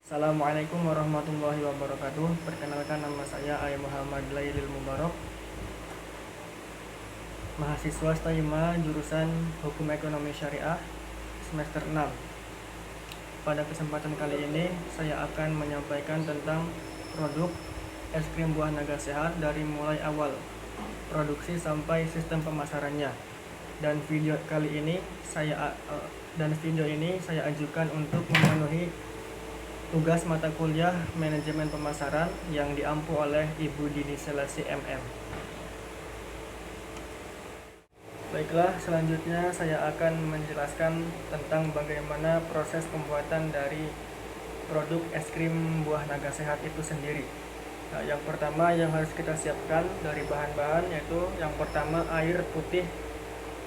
Assalamualaikum warahmatullahi wabarakatuh. Perkenalkan, nama saya Ayah Muhammad Lailil Mubarak, mahasiswa STAIMA jurusan Hukum Ekonomi Syariah semester 6. Pada kesempatan kali ini saya akan menyampaikan tentang produk es krim buah naga sehat dari mulai awal produksi sampai sistem pemasarannya. Dan video ini saya ajukan untuk memenuhi tugas mata kuliah manajemen pemasaran yang diampu oleh Ibu Dini Selasi MM. Baiklah, selanjutnya saya akan menjelaskan tentang bagaimana proses pembuatan dari produk es krim buah naga sehat itu sendiri. Nah, yang pertama yang harus kita siapkan dari bahan-bahan yaitu yang pertama air putih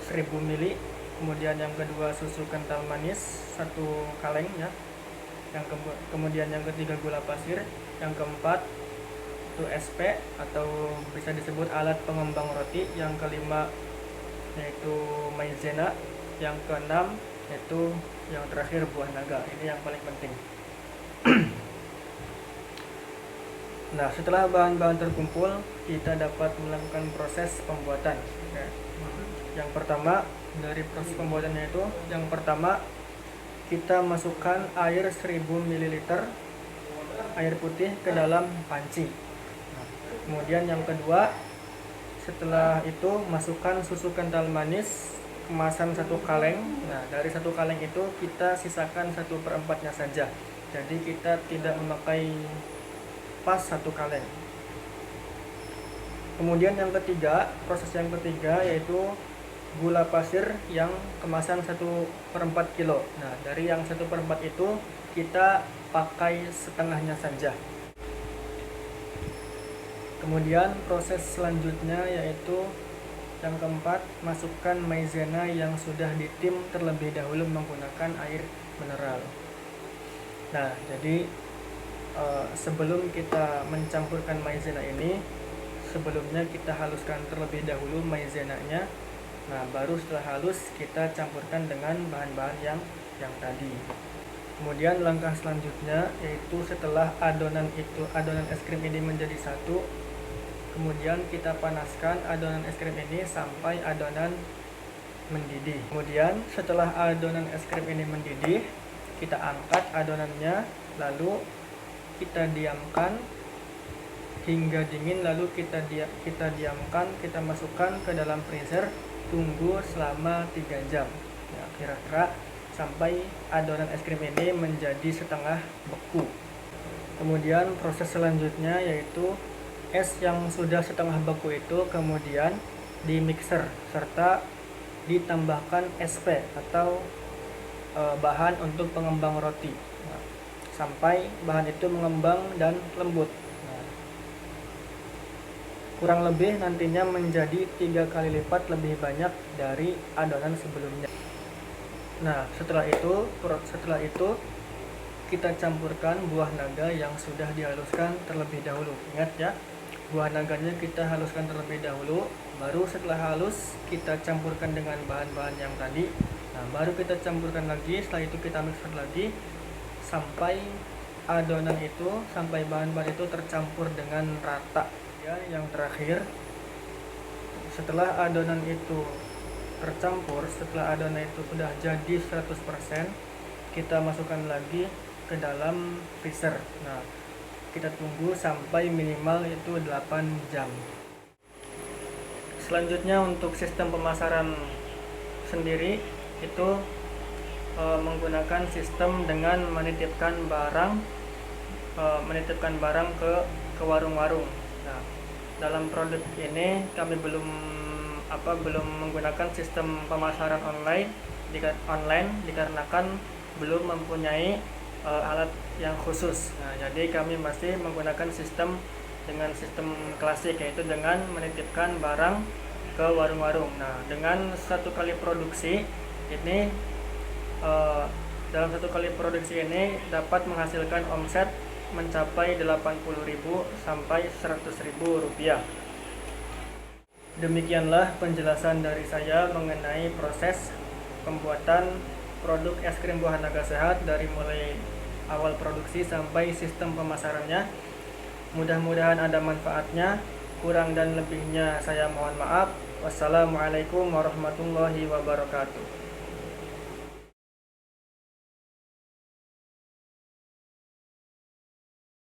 1000 ml, kemudian yang kedua susu kental manis 1 kaleng ya. Kemudian yang ketiga gula pasir, yang keempat itu SP atau bisa disebut alat pengembang roti, yang kelima yaitu maizena, yang keenam yaitu yang terakhir buah naga. Ini yang paling penting. Nah, setelah bahan-bahan terkumpul, kita dapat melakukan proses pembuatan. Yang pertama dari proses pembuatannya itu, yang pertama kita masukkan air 1000 ml air putih ke dalam panci. Kemudian yang kedua, setelah itu masukkan susu kental manis kemasan 1 kaleng. Nah, dari 1 kaleng itu kita sisakan 1/4-nya saja. Jadi kita tidak memakai pas 1 kaleng. Kemudian yang ketiga, proses yang ketiga yaitu gula pasir yang kemasan 1/4 kilo. Nah, dari yang 1/4 itu kita pakai setengahnya saja. Kemudian proses selanjutnya yaitu yang keempat, masukkan maizena yang sudah ditim terlebih dahulu menggunakan air mineral. Nah, jadi sebelum kita mencampurkan maizena ini, sebelumnya kita haluskan terlebih dahulu maizenanya. Nah, baru setelah halus kita campurkan dengan bahan-bahan yang tadi. Kemudian langkah selanjutnya yaitu setelah adonan es krim ini menjadi satu, kemudian kita panaskan adonan es krim ini sampai adonan mendidih. Kemudian setelah adonan es krim ini mendidih, kita angkat adonannya, lalu kita diamkan hingga dingin, lalu kita diamkan, kita masukkan ke dalam freezer, tunggu selama 3 jam ya, kira-kira sampai adonan es krim ini menjadi setengah beku. Kemudian proses selanjutnya yaitu es yang sudah setengah beku itu kemudian di mixer serta ditambahkan SP atau bahan untuk pengembang roti, nah, sampai bahan itu mengembang dan lembut. Nah, kurang lebih nantinya menjadi 3 kali lipat lebih banyak dari adonan sebelumnya. Nah, setelah itu kita campurkan buah naga yang sudah dihaluskan terlebih dahulu. Ingat ya, buah naganya kita haluskan terlebih dahulu, baru setelah halus kita campurkan dengan bahan-bahan yang tadi. Nah, baru kita campurkan lagi, setelah itu kita mixer lagi sampai bahan-bahan itu tercampur dengan rata. Ya, yang terakhir, setelah adonan itu tercampur, setelah adonan itu sudah jadi 100%, kita masukkan lagi ke dalam freezer. Nah, kita tunggu sampai minimal itu 8 jam. Selanjutnya untuk sistem pemasaran sendiri itu menggunakan sistem dengan menitipkan barang ke warung-warung. Nah, dalam produk ini kami belum menggunakan sistem pemasaran online dikarenakan belum mempunyai alat yang khusus. Nah, jadi kami masih menggunakan sistem klasik, yaitu dengan menitipkan barang ke warung-warung. Nah, dengan satu kali produksi ini dalam satu kali produksi ini dapat menghasilkan omset mencapai 80.000 sampai 100.000 rupiah. Demikianlah penjelasan dari saya mengenai proses pembuatan produk es krim buah naga sehat dari mulai awal produksi sampai sistem pemasarannya. Mudah-mudahan ada manfaatnya. Kurang dan lebihnya saya mohon maaf. Wassalamualaikum warahmatullahi wabarakatuh.